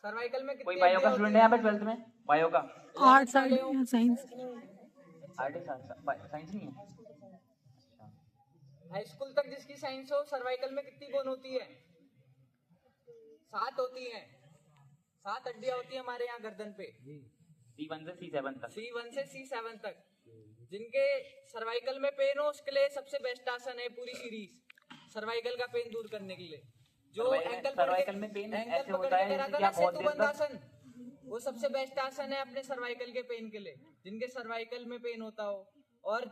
Cervical में कोई bio का स्टूडेंट है यहाँ पे 12th में? बायो का? Art side science art science नहीं है? हाई स्कूल तक जिसकी साइंस हो, सर्वाइकल में कितनी बोन होती है? 7 होती हैं। 7 हड्डियां होती है हमारे यहाँ गर्दन पे, C1 से C7 तक। C1 से C7 तक। जिनके सर्वाइकल में पेन हो उसके लिए सबसे बेस्ट आसन है पूरी सीरीज, सर्वाइकल का पेन दूर करने के लिए। जो सर्वाइकल में पेन ऐसे होता है जैसे कि आप बहुत देर तक, आसन, वो सबसे बेस्ट आसन है अपने सर्वाइकल के पेन के लिए, जिनके सर्वाइकल में पेन होता हो। और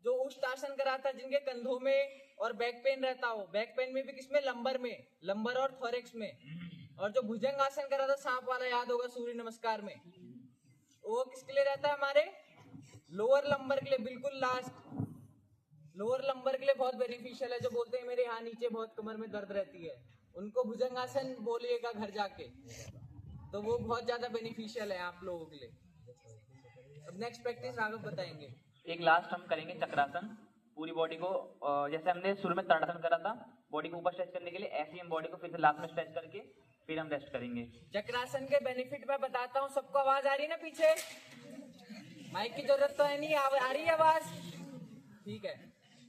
जो उष्टासन कराता है जिनके कंधों में और बैक पेन रहता हो, बैक पेन में भी किसमें? लंबर में, लंबर और थोरेक्स में। और जो भुजंग आसन कराता सांप वाला, याद होगा सूर्य नमस्कार में, वो किसके लिए रहता है? हमारे लोअर लंबर के लिए, बिल्कुल लास्ट लोअर लंबर के लिए बहुत बेनिफिशियल है। जो बोलते हैं मेरे यहाँ नीचे बहुत कमर में दर्द रहती है, उनको भुजंगासन बोलिएगा घर जाके, तो वो बहुत ज्यादा बेनिफिशियल है आप लोगों के लिए। अब नेक्स्ट प्रैक्टिस राघव बताएंगे। एक लास्ट हम करेंगे चक्रासन। पूरी बॉडी को जैसे हमने शुरू में ताड़ासन करा था, बॉडी को ऊपर स्ट्रेच करने के लिए, ऐसे ही हम बॉडी को फिर से लास्ट में स्ट्रेच करके फिर हम रेस्ट करेंगे। चक्रासन के बेनिफिट मैं बताता हूँ। सबको आवाज आ रही है ना? पीछे माइक की जरूरत तो है नहीं, आ रही है आवाज? ठीक है।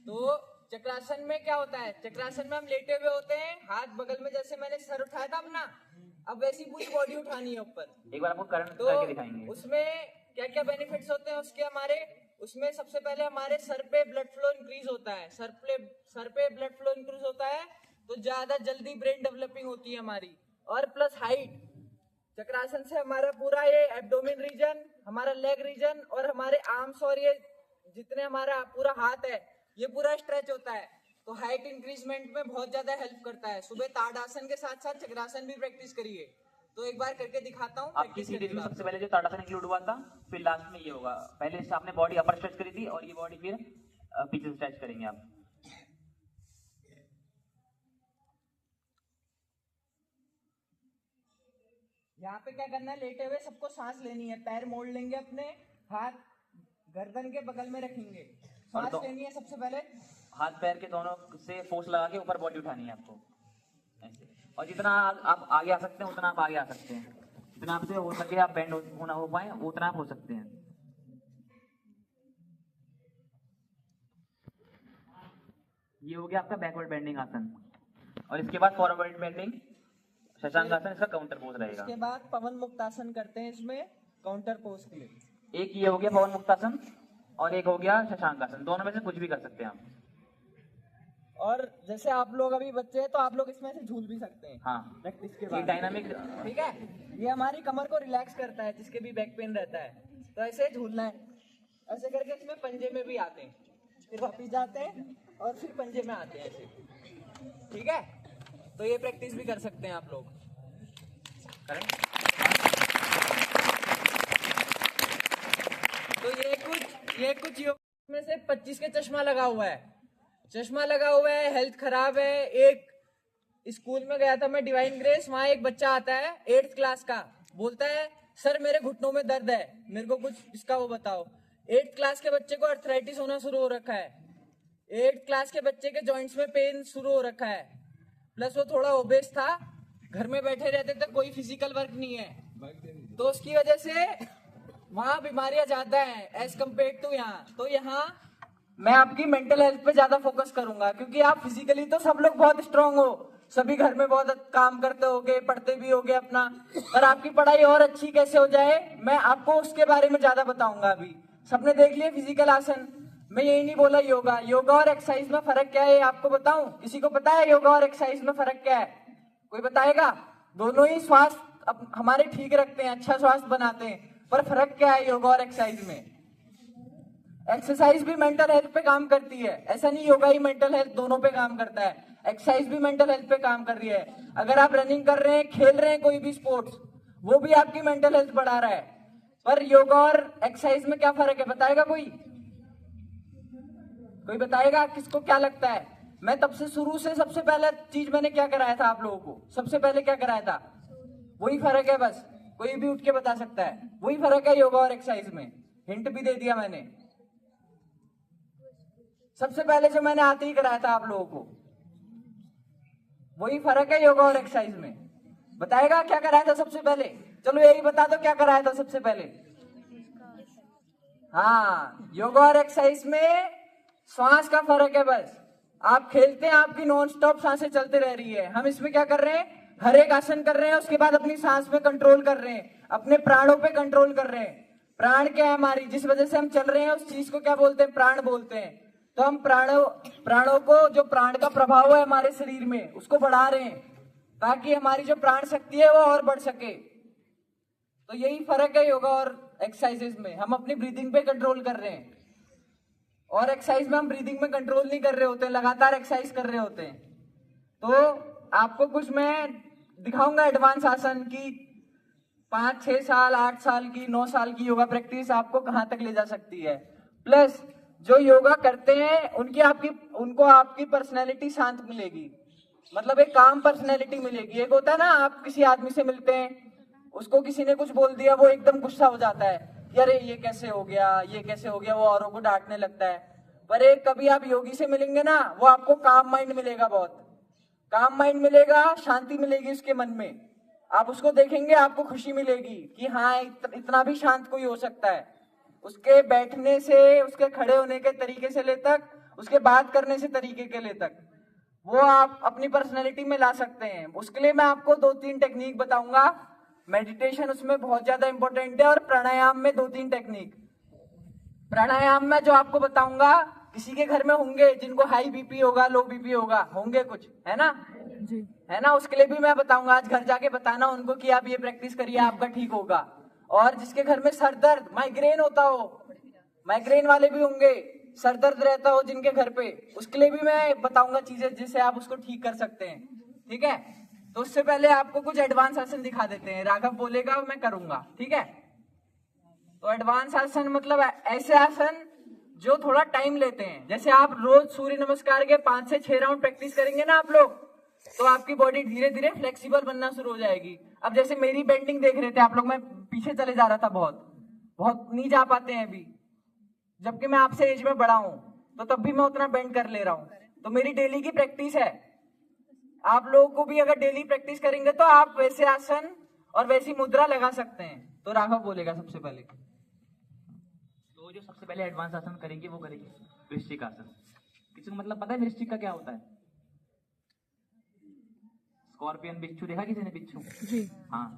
तो चक्रासन में क्या होता है? चक्रासन में हम लेटे हुए होते हैं, हाथ बगल में, जैसे मैंने सर उठाया था अपना, अब वैसी पूरी बॉडी उठानी है ऊपर। एक बार आपको करंट तो करके दिखाएंगे उसमें क्या क्या बेनिफिट्स होते हैं उसके हमारे। उसमें सबसे पहले हमारे सर पे ब्लड फ्लो इंक्रीज होता है। सर पे ब्लड फ्लो इंक्रीज होता है तो ज्यादा जल्दी ब्रेन डेवलपिंग होती है हमारी। और प्लस हाइट, चक्रासन से हमारा पूरा ये एब्डोमेन रीजन, हमारा लेग रीजन और हमारे आर्म्स और ये जितने हमारा पूरा हाथ है, ये पूरा स्ट्रेच होता है। तो हाइट इंक्रीजमेंट में बहुत ज्यादा हेल्प करता है। सुबह ताड़ासन के साथ साथ चक्रासन भी प्रैक्टिस करिए। तो एक बार करके दिखाता हूँ। आपकी सीरीज में सबसे पहले जो ताड़ासन इंक्लूड हुआ था, फिर लास्ट में ये होगा। पहले से आपने बॉडी अपर स्ट्रेच करी थी और ये बॉडी फिर पीछे स्ट्रेच करेंगे आप। यहाँ पे क्या करना है? लेटे हुए सबको सांस लेनी है, पैर मोड़ लेंगे अपने, हाथ गर्दन के बगल में रखेंगे, सांस लेनी है। सबसे पहले हाथ पैर के दोनों से फोर्स लगा के ऊपर बॉडी उठानी है आपको ऐसे। और जितना आप आगे आ सकते हैं उतना आप आगे आ सकते हैं, जितना आपसे हो सके आप बेंड होना हो पाए उतना आप हो सकते हैं। ये हो गया आपका बैकवर्ड बेंडिंग आसन। और इसके बाद फॉरवर्ड बेंडिंग शशांक आसन, इसका काउंटर पोज रहेगा। इसके बाद पवन मुक्तासन करते हैं इसमें काउंटर पोज के लिए। एक ये हो गया पवन मुक्तासन और एक हो गया शशांक आसन। दोनों में से कुछ भी कर सकते हैं आप। और जैसे आप लोग अभी बच्चे हैं तो आप लोग इसमें से झूल भी सकते हैं। हाँ, प्रैक्टिस के ये बाद डायनामिक, ठीक है। ये हमारी कमर को रिलैक्स करता है, जिसके भी बैक पेन रहता है। तो ऐसे झूलना है, ऐसे करके इसमें पंजे में भी आते हैं, फिर वापिस जाते हैं और फिर पंजे में आते हैं ऐसे। ठीक है, तो ये प्रैक्टिस भी कर सकते हैं आप लोग। करें। तो ये कुछ योग में से 25 के चश्मा लगा हुआ है, चश्मा लगा हुआ है, हेल्थ खराब है। एक स्कूल में गया था मैं, डिवाइन ग्रेस, वहां एक बच्चा आता है 8th क्लास का, बोलता है सर मेरे घुटनों में दर्द है, मेरे को कुछ इसका वो बताओ। 8th क्लास के बच्चे को अर्थराइटिस होना शुरू हो रखा है, 8th क्लास के बच्चे के जॉइंट्स में पेन शुरू हो रखा है, प्लस वो थोड़ा ओबेस था, घर में बैठे रहते थे, कोई फिजिकल वर्क नहीं है, तो उसकी वजह से वहाँ बीमारियां ज्यादा हैं एज कम्पेयर टू यहाँ। तो यहाँ मैं आपकी मेंटल हेल्थ पे ज्यादा फोकस करूंगा, क्योंकि आप फिजिकली तो सब लोग बहुत स्ट्रांग हो, सभी घर में बहुत काम करते होगे, पढ़ते भी होगे अपना, पर आपकी पढ़ाई और अच्छी कैसे हो जाए मैं आपको उसके बारे में ज्यादा बताऊंगा। अभी सबने देख लिया फिजिकल आसन, मैं यही नहीं बोला योगा। योगा और एक्सरसाइज में फर्क क्या है आपको बताऊं? किसी को पता है योगा और एक्सरसाइज में फर्क क्या है? कोई बताएगा? दोनों ही स्वास्थ्य हमारे ठीक रखते हैं, अच्छा स्वास्थ्य बनाते हैं, पर फर्क क्या है योगा और एक्सरसाइज में? एक्सरसाइज भी मेंटल हेल्थ पे काम करती है, ऐसा नहीं योगा ही मेंटल हेल्थ, दोनों पे काम करता है। एक्सरसाइज भी मेंटल हेल्थ पे काम कर रही है। अगर आप रनिंग कर रहे हैं, खेल रहे हैं कोई भी स्पोर्ट्स, वो भी आपकी मेंटल हेल्थ बढ़ा रहा है। पर योगा और एक्सरसाइज में क्या फर्क है बताएगा कोई? कोई बताएगा? किसको क्या लगता है? मैं तब से शुरू से सबसे पहले चीज मैंने क्या कराया था आप लोगों को, सबसे पहले क्या कराया था, वही फर्क है बस। कोई भी उठ के बता सकता है, वही फर्क है योगा और एक्सरसाइज में। हिंट भी दे दिया मैंने, सबसे पहले जो मैंने आते ही कराया था आप लोगों को, वही फर्क है योगा और एक्सरसाइज में। बताएगा क्या कराया था सबसे पहले? चलो यही बता दो क्या कराया था सबसे पहले। हाँ, योगा और एक्सरसाइज में श्वास का फर्क है बस। आप खेलते हैं, आपकी नॉन स्टॉप सांसें चलते रह रही है। हम इसमें क्या कर रहे हैं, हर एक आसन कर रहे हैं, उसके बाद अपनी सांस पे कंट्रोल कर रहे हैं, अपने प्राणों पे कंट्रोल कर रहे हैं। प्राण क्या है हमारी, जिस वजह से हम चल रहे हैं उस चीज को क्या बोलते हैं, प्राण बोलते हैं। तो हम प्राणों को, जो प्राण का प्रभाव है हमारे शरीर में, उसको बढ़ा रहे हैं ताकि हमारी जो प्राण शक्ति है वो और बढ़ सके। तो यही फर्क है योगा और एक्सरसाइजेज में। हम अपनी ब्रीदिंग पे कंट्रोल कर रहे हैं और एक्सरसाइज में हम ब्रीदिंग में कंट्रोल नहीं कर रहे होते, लगातार एक्सरसाइज कर रहे होते हैं। तो आपको कुछ मैं दिखाऊंगा एडवांस आसन की 5, 6 साल, 8 साल की, 9 साल की योगा प्रैक्टिस आपको कहां तक ले जा सकती है। प्लस जो योगा करते हैं उनको आपकी पर्सनैलिटी शांत मिलेगी, मतलब एक काम पर्सनैलिटी मिलेगी। एक होता है ना, आप किसी आदमी से मिलते हैं, उसको किसी ने कुछ बोल दिया, वो एकदम गुस्सा हो जाता है, अरे ये कैसे हो गया, ये कैसे हो गया, वो औरों को डांटने लगता है। पर एक कभी आप योगी से मिलेंगे ना, वो आपको काम माइंड मिलेगा, बहुत काम माइंड मिलेगा, शांति मिलेगी उसके मन में। आप उसको देखेंगे, आपको खुशी मिलेगी कि हाँ इतना भी शांत कोई हो सकता है। उसके बैठने से, उसके खड़े होने के तरीके से ले तक, उसके बात करने से तरीके के ले तक, वो आप अपनी पर्सनैलिटी में ला सकते हैं। उसके लिए मैं आपको 2-3 टेक्निक बताऊंगा। मेडिटेशन उसमें बहुत ज्यादा इंपॉर्टेंट है, और प्राणायाम में 2-3 टेक्निक। प्राणायाम में जो आपको बताऊंगा, किसी के घर में होंगे जिनको हाई बीपी होगा, लो बीपी होगा, होंगे कुछ, है ना जी। है ना। उसके लिए भी मैं बताऊंगा, आज घर जाके बताना उनको कि आप ये प्रैक्टिस करिए, आपका ठीक होगा। और जिसके घर में सर दर्द, माइग्रेन होता हो, माइग्रेन वाले भी होंगे, सर दर्द रहता हो जिनके घर पे, उसके लिए भी मैं बताऊंगा चीजें जिससे आप उसको ठीक कर सकते हैं। ठीक है, तो उससे पहले आपको कुछ एडवांस आसन दिखा देते हैं। राघव बोलेगा, मैं करूंगा, ठीक है। तो एडवांस आसन मतलब ऐसे आसन जो थोड़ा टाइम लेते हैं। जैसे आप रोज सूर्य नमस्कार के 5 से 6 राउंड प्रैक्टिस करेंगे ना आप लोग, तो आपकी बॉडी धीरे धीरे फ्लेक्सिबल बनना शुरू हो जाएगी। अब जैसे मेरी बेंडिंग देख रहे थे आप लोग, मैं पीछे चले जा रहा था, बहुत नहीं जा पाते हैं अभी, जबकि मैं आपसे एज में बड़ा हूं, तो तब भी मैं उतना बेंड कर ले रहा हूं। तो मेरी डेली की प्रैक्टिस है। आप लोगों को भी अगर डेली प्रैक्टिस करेंगे तो आप वैसे आसन और वैसी मुद्रा लगा सकते हैं। तो राघव बोलेगा सबसे पहले। तो जो सबसे पहले एडवांस आसन करेंगे वो करेंगे वृश्चिक आसन। किसी को मतलब पता है वृश्चिक का क्या होता है? स्कॉर्पियन, बिच्छू देखा किसी ने? बिच्छू जी। हाँ,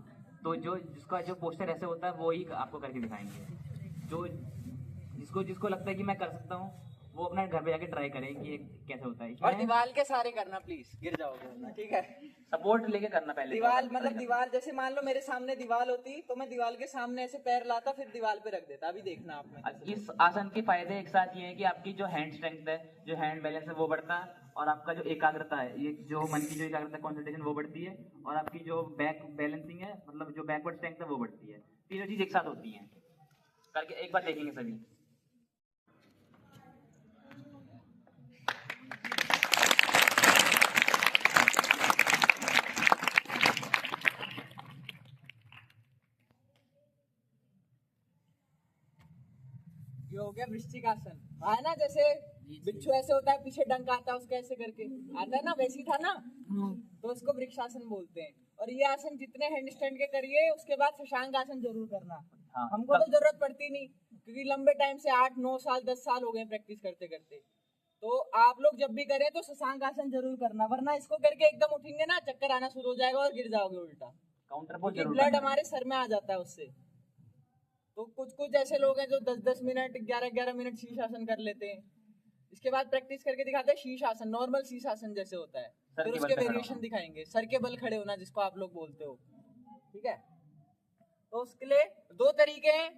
तो जो जिसका जो पोस्टर ऐसे होता है वो ही आपको करके दिखाएंगे। जो जिसको जिसको लगता है कि मैं कर सकता हूँ, वो अपना घर पे जाके ट्राई करें कि ये कैसे होता है। और दीवार के सहारे करना, प्लीज गिर जाओगे, ठीक है। सपोर्ट लेके करना पहले। दीवार मतलब दीवार, जैसे मान लो मेरे सामने दीवार होती, तो मैं दीवार के सामने ऐसे पैर लाता, फिर दीवार पे रख देता। अभी देखना आपने। इस आसन के फायदे एक साथ ये है कि आपकी जो हैंड स्ट्रेंथ है, जो हैंड बैलेंस है वो बढ़ता है, और आपका जो एकाग्रता है, ये जो मन की जो एकाग्रता, कॉन्सेंट्रेशन, वो बढ़ती है, और आपकी जो बैक बैलेंसिंग है, मतलब जो बैकवर्ड स्ट्रेंथ है वो बढ़ती है। तीनों चीज एक साथ होती है। करके एक बार देखेंगे सभी। ये हो गया वृश्चिक आसन, है ना। जैसे बिच्छू ऐसे होता है, पीछे डंक आता है उसका, ऐसे करके आता है ना, वैसी था ना। तो उसको वृक्षासन बोलते हैं। और ये आसन जितने हैंड स्टैंड के करिए, उसके बाद शशांक आसन जरूर करना। हाँ, हमको तो जरूरत पड़ती नहीं, क्योंकि लंबे टाइम से 8-9 साल 10 साल हो गए प्रैक्टिस करते करते। तो आप लोग जब भी करें तो शशांक आसन जरूर करना, वरना इसको करके एकदम उठेंगे ना, चक्कर आना शुरू हो जाएगा और गिर जाओगे उल्टा। काउंटर बहुत क्योंकि जरूर ब्लड करना है। हमारे सर में आ जाता है उससे। तो कुछ ऐसे लोग हैं जो 10-10 मिनट, 11-11 मिनट शीर्षासन कर लेते हैं। इसके बाद प्रैक्टिस करके दिखाते हैं शीर्षासन, नॉर्मल शीर्षासन जैसे होता है। सर फिर के उसके बल पे खड़ा वेरिएशन होना। दिखाएंगे, सर के बल खड़े होना, जिसको आप लोग बोलते हो, ठीक है। तो उसके लिए 2 तरीके हैं।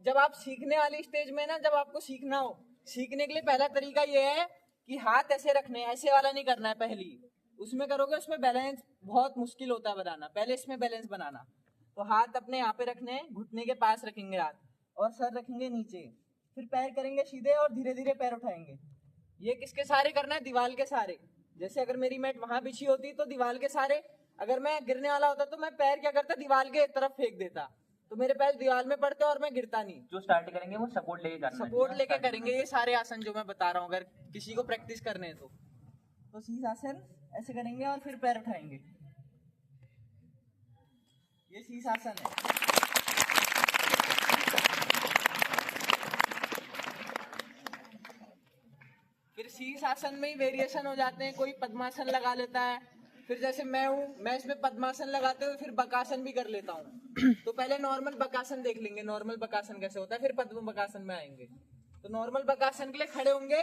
जब आप सीखने वाली स्टेज में ना, जब आपको सीखना हो, सीखने के लिए पहला तरीका ये है कि हाथ ऐसे रखने, ऐसे वाला नहीं करना है। पहली उसमें करोगे, उसमें बैलेंस बहुत मुश्किल होता है बनाना। पहले इसमें बैलेंस बनाना। तो हाथ अपने यहाँ पे रखने हैं, घुटने के पास रखेंगे हाथ, और सर रखेंगे नीचे। फिर पैर करेंगे सीधे और धीरे धीरे पैर उठाएंगे। ये किसके सहारे करना है? दीवार के सहारे। जैसे अगर मेरी मैट वहां बिछी होती तो दीवार के सहारे, अगर मैं गिरने वाला होता तो मैं पैर क्या करता, दीवार के तरफ फेंक देता, तो मेरे पैर दीवार में पड़ते और मैं गिरता नहीं। जो स्टार्ट करेंगे वो सपोर्ट लेके करना है। सपोर्ट लेके करेंगे ये सारे आसन जो मैं बता रहा हूँ, अगर किसी को प्रैक्टिस करने हैं तो शीर्षासन ऐसे करेंगे और फिर पैर उठाएंगे। ये शीर्षासन है। फिर शीर्षासन में ही वेरिएशन हो जाते हैं, कोई पद्मासन लगा लेता है, फिर जैसे मैं हूँ, मैं इसमें पद्मासन लगाते हुए फिर बकासन भी कर लेता हूँ। तो पहले नॉर्मल बकासन देख लेंगे, नॉर्मल बकासन कैसे होता है, फिर पद्म बकासन में आएंगे। तो नॉर्मल बकासन के लिए खड़े होंगे,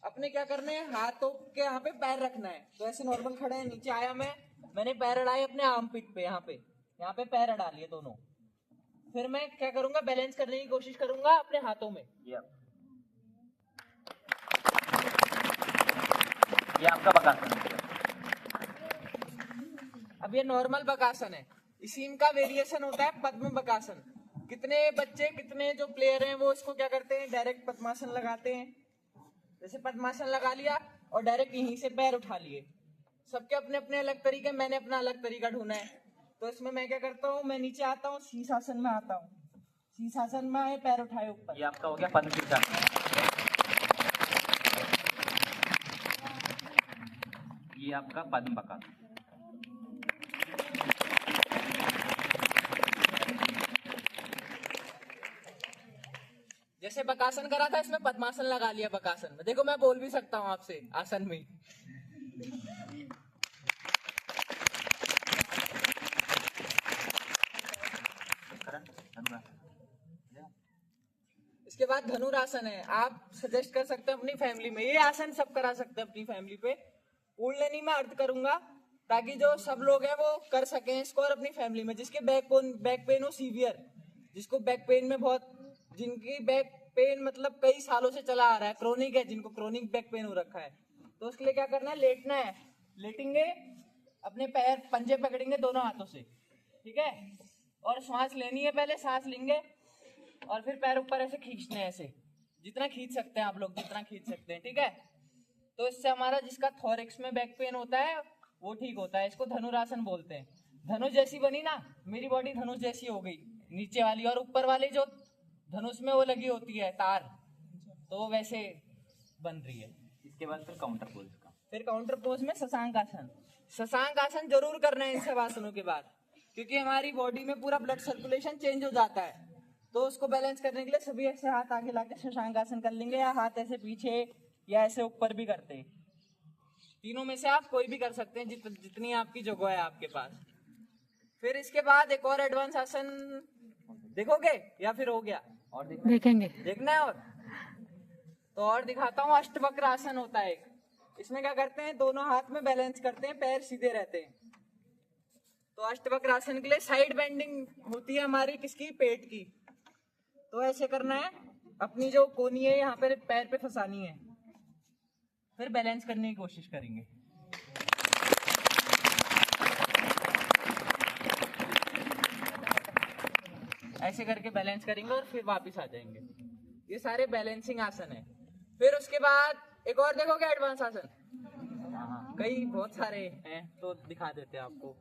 अपने क्या करने हैं, हाथों के यहाँ पे पैर रखना है। तो ऐसे नॉर्मल खड़े हैं, नीचे आया मैंने पैर अड़ाए अपने आर्मपिट पे, यहाँ पे पैर अड़ा लिए दोनों। फिर मैं क्या करूंगा, बैलेंस करने की कोशिश करूंगा अपने हाथों में। ये आपका बकासन है। अब ये नॉर्मल बकासन है, इसी का वेरिएशन होता है पद्म बकासन। कितने बच्चे, कितने जो प्लेयर हैं वो इसको क्या करते हैं, डायरेक्ट पद्मासन लगाते हैं। जैसे पद्मासन लगा लिया और डायरेक्ट यहीं से पैर उठा लिए। सबके अपने अपने अलग तरीके, मैंने अपना अलग तरीका ढूंढा है। तो इसमें मैं क्या करता हूँ, मैं नीचे आता हूँ, शीर्षासन में आता हूँ, शीर्षासन में आए, पैर उठाए ऊपर। ये आपका हो गया पद्म शीर्षासन। ये आपका पद्म बकासन। जैसे बकासन करा था, इसमें पद्मासन लगा लिया बकासन में। देखो मैं बोल भी सकता हूँ आपसे आसन में। इसके बाद धनुरासन है, आप सजेस्ट कर सकते हैं अपनी फैमिली में, ये आसन सब करा सकते हैं अपनी फैमिली पे। पूर्ण में अर्थ करूंगा ताकि जो सब लोग हैं वो कर सकें इसको, और अपनी फैमिली में जिसके बैक पेन हो सीवियर, जिसको बैक पेन में बहुत, जिनकी बैक पेन मतलब कई सालों से चला आ रहा है, क्रोनिक है, जिनको क्रोनिक बैक पेन हो रखा है, तो उसके लिए क्या करना है, लेटना है। लेटेंगे, अपने पैर पंजे पकड़ेंगे दोनों हाथों से, ठीक है, और सांस लेनी है, पहले सांस लेंगे और फिर पैर ऊपर ऐसे खींचने हैं, ऐसे जितना खींच सकते हैं आप लोग, जितना खींच सकते हैं, ठीक है। तो इससे हमारा जिसका थोरैक्स में बैक पेन होता है वो ठीक होता है। इसको धनुरासन बोलते हैं। धनुष जैसी बनी ना, मेरी बॉडी धनुष जैसी हो गई नीचे वाली, और ऊपर वाली जो धनुष में वो लगी होती है तार, तो वो वैसे बन रही है। इसके बाद फिर काउंटर पोज का, फिर काउंटर पोज में शशांक आसन। शशांक आसन जरूर करना है इन सब आसनों के बाद, क्योंकि हमारी बॉडी में पूरा ब्लड सर्कुलेशन चेंज हो जाता है। तो उसको बैलेंस करने के लिए सभी ऐसे हाथ आगे लाके शशांक आसन कर लेंगे, या हाथ ऐसे पीछे या ऐसे ऊपर भी करते हैं। तीनों में से आप कोई भी कर सकते हैं, जितनी आपकी जगह है आपके पास। फिर इसके बाद एक और एडवांस आसन देखोगे या फिर हो गया? और देखेंगे, देखना है। और दिखाता हूँ, अष्टवक्र आसन होता है एक। इसमें क्या करते हैं, दोनों हाथ में बैलेंस करते हैं, पैर सीधे रहते हैं। तो अष्टवक्र आसन के लिए साइड बेंडिंग होती है हमारी, किसकी, पेट की। तो ऐसे करना है, अपनी जो कोनी है यहाँ पे पैर पे फंसानी है, फिर बैलेंस करने की कोशिश करेंगे। ऐसे करके बैलेंस करेंगे और फिर वापस आ जाएंगे। ये सारे बैलेंसिंग आसन है। फिर उसके बाद एक और देखोगे एडवांस आसन, कई बहुत सारे हैं तो दिखा देते हैं आपको।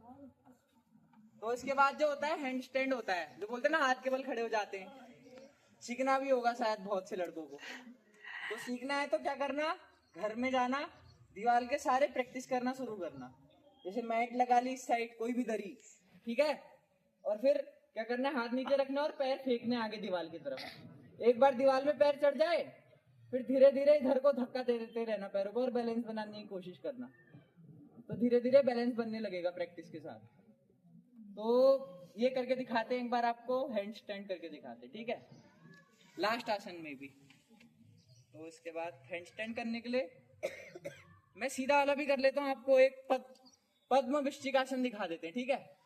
तो इसके बाद जो होता है हैंड स्टैंड होता है, जो बोलते हैं ना हाथ के बल खड़े हो जाते हैं। सीखना भी होगा शायद बहुत से लड़कों को। तो सीखना है तो क्या करना, घर में जाना, दीवार के सारे प्रैक्टिस करना शुरू करना। जैसे मैट लगा ली इस साइड, कोई भी दरी, ठीक है, और फिर क्या करना है, हाथ नीचे रखना और पैर फेंकने आगे दीवार की तरफ। एक बार दीवार में पैर चढ़ जाए, फिर धीरे धीरे इधर को धक्का देते रहना पैरों को, और बैलेंस बनाने की कोशिश करना। तो धीरे धीरे बैलेंस बनने लगेगा प्रैक्टिस के साथ। तो ये करके दिखाते हैं एक बार आपको, हैंड स्टैंड करके दिखाते हैं, ठीक है, लास्ट आसन में भी। तो इसके बाद हैंड स्टैंड करने के लिए मैं सीधा वाला भी कर लेता हूँ, आपको एक पद्म वृश्चिक आसन दिखा देते हैं, ठीक है।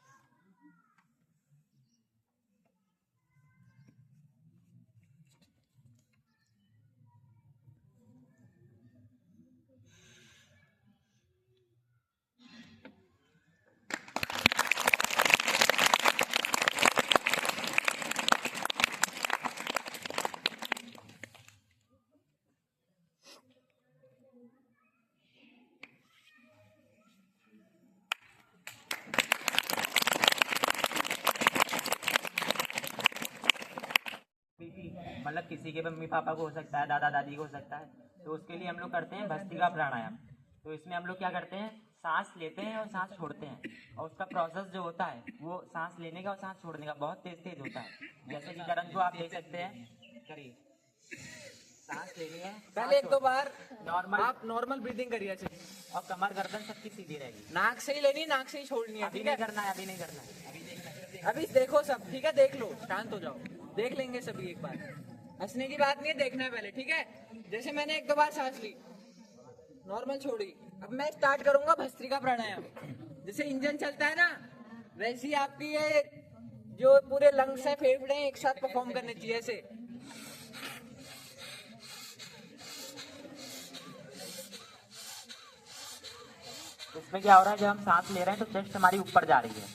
मतलब किसी के मम्मी पापा को हो सकता है, दादा दादी को हो सकता है, तो उसके लिए हम लोग करते हैं भस्त्रिका प्राणायाम। तो इसमें हम लोग क्या करते हैं, सांस लेते हैं और सांस छोड़ते हैं, और उसका प्रोसेस जो होता है वो सांस लेने का और सांस छोड़ने का बहुत तेज तेज होता है। जैसे कि करण को आप देख सकते हैं, करिए, सांस लेनी है, पहले एक दो बार नॉर्मल, आप नॉर्मल ब्रीदिंग करिए अच्छे से। और कमर गर्दन सबकी सीधी रहेगी। नाक से ही लेनी, नाक से ही छोड़नी है, अभी ठीक नहीं है? करना है, अभी नहीं करना है, अभी देखना है। अभी देखो सब, ठीक है? देख लो, शांत हो जाओ, देख लेंगे सभी एक बार। हंसने की बात नहीं है, देखना है पहले, ठीक है? जैसे मैंने एक दो बार सांस ली, नॉर्मल छोड़ी, अब मैं स्टार्ट करूंगा भस्त्रिका प्राणायाम। जैसे इंजन चलता है ना, वैसे ही आपकी ये जो पूरे लंग्स है, फेफड़े हैं, एक साथ परफॉर्म करने चाहिए ऐसे। इसमें क्या हो रहा है, जब हम सांस ले रहे हैं तो चेस्ट हमारी ऊपर जा रही है,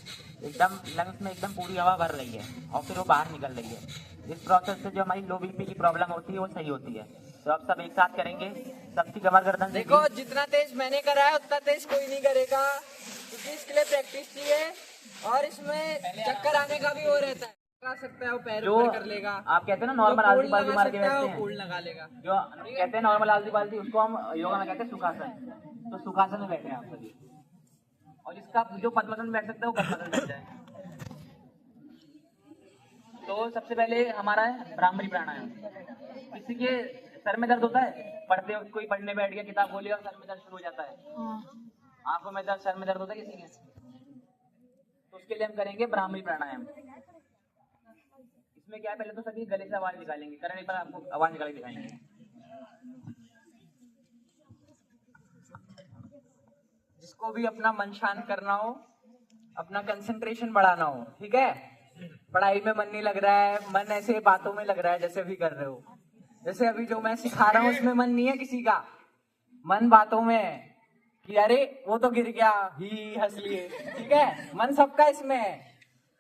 एकदम लंग्स में एकदम पूरी हवा भर रही है और फिर वो बाहर निकल रही है। इस प्रोसेस से जो हमारी लो बीपी की प्रॉब्लम होती है वो सही होती है। तो आप सब एक साथ करेंगे, सबकी कमर गर्दन से देखो, जितना तेज मैंने करा है उतना तेज कोई नहीं करेगा, क्योंकि इसके लिए प्रैक्टिस चाहिए और इसमें चक्कर आने का भी वो रहता है। लगा सकता है वो पैर जो ऊपर कर लेगा, आप कहते हैं ना नॉर्मल जो आलती पोल पालती लगा मार के सकता है बैठते वो हैं, पोल लगा लेगा। जो कहते हैं नॉर्मल आलती पालती, उसको हम योगा में कहते हैं सुखासन। तो सुखासन में बैठे हैं आप सभी, और जिसका जो पद्मासन में बैठ सकता है वो पद्मासन बैठ जाए। तो सबसे पहले हमारा है भ्रामरी प्राणायाम। किसी के सर में दर्द होता है, पढ़ते वक्त कोई पढ़ने बैठ गया, किताब खोली और सर में दर्द शुरू हो जाता है, आंखों में दर्द, सर में दर्द होता है किसी के, तो उसके लिए हम करेंगे भ्रामरी प्राणायाम। इसमें क्या है, पहले तो सभी गले से आवाज निकालेंगे। करण एक बार आपको आवाज निकाल के दिखाएंगे। जिसको भी अपना मन शांत करना हो, अपना कंसंट्रेशन बढ़ाना हो, ठीक है? पढ़ाई में मन नहीं लग रहा है, मन ऐसे बातों में लग रहा है जैसे अभी कर रहे हो, जैसे अभी जो मैं सिखा रहा हूँ उसमें मन नहीं है किसी का, मन बातों में है कि अरे वो तो गिर गया, ही हंस लिए, ठीक है? मन सबका इसमें है।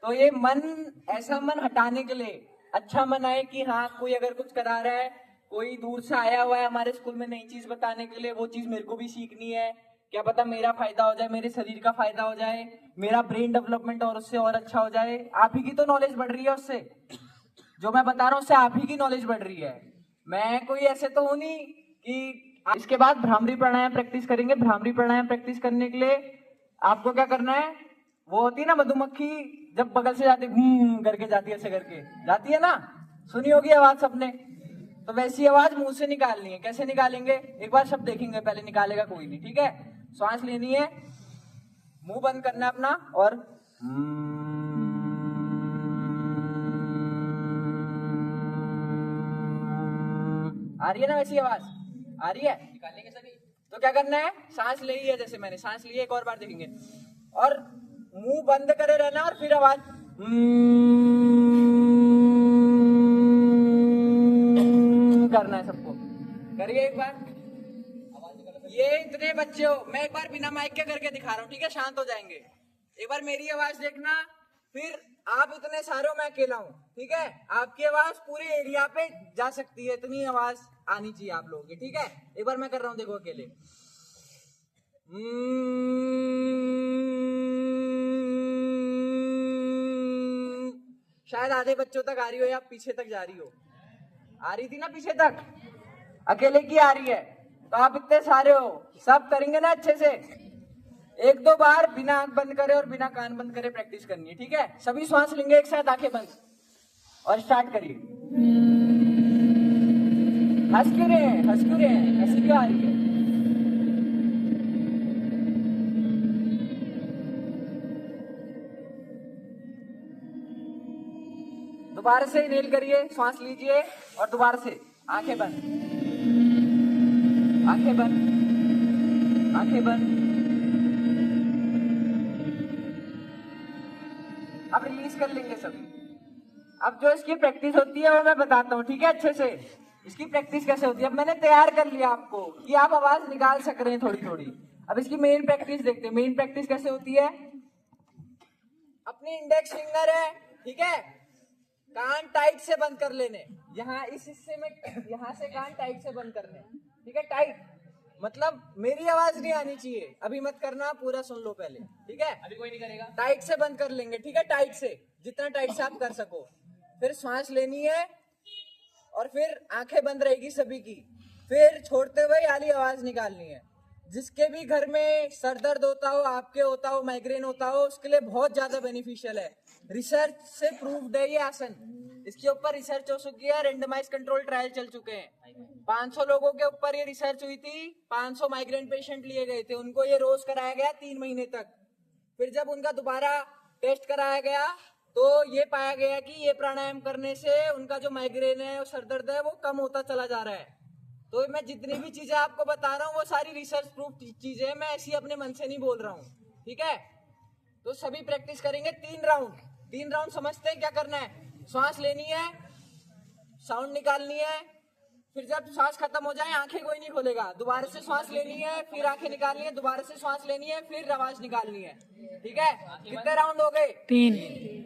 तो ये मन, ऐसा मन हटाने के लिए अच्छा मन आए कि हाँ कोई अगर कुछ करा रहा है, कोई दूर से आया हुआ है हमारे स्कूल में नई चीज बताने के लिए, वो चीज मेरे को भी सीखनी है, क्या पता मेरा फायदा हो जाए, मेरे शरीर का फायदा हो जाए, मेरा ब्रेन डेवलपमेंट और उससे और अच्छा हो जाए। आप ही की तो नॉलेज बढ़ रही है उससे, जो मैं बता रहा हूँ उससे आप ही की नॉलेज बढ़ रही है। मैं कोई ऐसे तो हूं नहीं कि। इसके बाद भ्रामरी प्राणायाम प्रैक्टिस करेंगे। भ्रामरी प्राणायाम प्रैक्टिस करने के लिए आपको क्या करना है, वो होती है ना मधुमक्खी, जब बगल से जाती करके जाती है, ऐसे करके जाती है ना, सुनी होगी आवाज सबने, तो वैसी आवाज मुंह से निकालनी है। कैसे निकालेंगे एक बार सब देखेंगे, पहले निकालेगा कोई नहीं, ठीक है? सांस लेनी है, मुंह बंद करना है अपना, और आ रही है ना वैसी आवाज, आ रही है? निकालेंगे सभी। तो क्या करना है, सांस ले ही है, जैसे मैंने सांस ली है, एक और बार देखेंगे, और मुंह बंद करे रहना, और फिर आवाज करना है सबको। करिए एक बार। ये इतने बच्चे हो, मैं एक बार बिना माइक के करके दिखा रहा हूँ, ठीक है? शांत हो जाएंगे। एक बार मेरी आवाज देखना, फिर आप इतने सारे हो, मैं अकेला हूँ, ठीक है? आपकी आवाज पूरे एरिया पे जा सकती है, इतनी आवाज आनी चाहिए आप लोगों की, ठीक है? एक बार मैं कर रहा हूँ, देखो अकेले। शायद आधे बच्चों तक आ रही हो या पीछे तक जा रही हो, आ रही थी ना पीछे तक, अकेले की आ रही है। तो आप इतने सारे हो, सब करेंगे ना अच्छे से। एक दो बार बिना आंख बंद करे और बिना कान बंद करे प्रैक्टिस करनी है, ठीक है? सभी श्वास लेंगे एक साथ, आंखें बंद, और स्टार्ट करिए। हंस क्यों रहे हैं, हंस क्यों रहे हैं, हंसी क्यों आ रही है? दोबारा से इनहेल करिए, श्वास लीजिए, और दोबारा से आंखें बंद, आंखें बंद, आंखें बंद। अब रिलीज कर लेंगे सभी। अब जो इसकी प्रैक्टिस होती है वो मैं बताता हूँ, ठीक है? अच्छे से इसकी प्रैक्टिस कैसे होती है। अब मैंने तैयार कर लिया आपको कि आप आवाज निकाल सक रहे हैं थोड़ी थोड़ी। अब इसकी मेन प्रैक्टिस देखते हैं। मेन प्रैक्टिस कैसे होती है, अपनी इंडेक्स फिंगर है, ठीक है, कान टाइट से बंद कर लेने, यहाँ इस हिस्से में, यहाँ से कान टाइट से बंद करने, ठीक है? टाइट मतलब मेरी आवाज नहीं आनी चाहिए, अभी मत करना, पूरा सुन लो पहले, ठीक है? अभी कोई नहीं करेगा। टाइट से बंद कर लेंगे, ठीक है? टाइट से, जितना टाइट से आप कर सको। फिर सांस लेनी है, और फिर आंखें बंद रहेगी सभी की, फिर छोड़ते हुए आली आवाज निकालनी है। जिसके भी घर में सर दर्द होता हो, आपके होता हो, माइग्रेन होता हो, उसके लिए बहुत ज्यादा बेनिफिशियल है। रिसर्च से प्रूव्ड है ये आसन। इसके ऊपर रिसर्च हो चुकी है, रेंडमाइज कंट्रोल ट्रायल चल चुके हैं। 500 लोगों के ऊपर ये रिसर्च हुई थी, 500 माइग्रेन पेशेंट लिए गए थे, उनको ये रोज कराया गया 3 महीने तक। फिर जब उनका दोबारा टेस्ट कराया गया तो ये पाया गया कि ये प्राणायाम करने से उनका जो माइग्रेन है और सर दर्द है वो कम होता चला जा रहा है। तो मैं जितनी भी चीजें आपको बता रहा हूँ वो सारी रिसर्च प्रूफ चीजें हैं, मैं ऐसी अपने मन से नहीं बोल रहा हूँ। ठीक है, तो सभी प्रैक्टिस करेंगे 3 राउंड समझते हैं क्या करना है। सांस लेनी है, साउंड निकालनी है, फिर जब सांस खत्म हो जाए आंखें कोई नहीं खोलेगा, दोबारा से सांस लेनी है, फिर आंखें निकालनी है, दोबारा से सांस लेनी है, फिर आवाज निकालनी है। ठीक है, कितने राउंड हो गए? 3।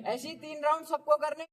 ऐसी 3 राउंड सबको करने।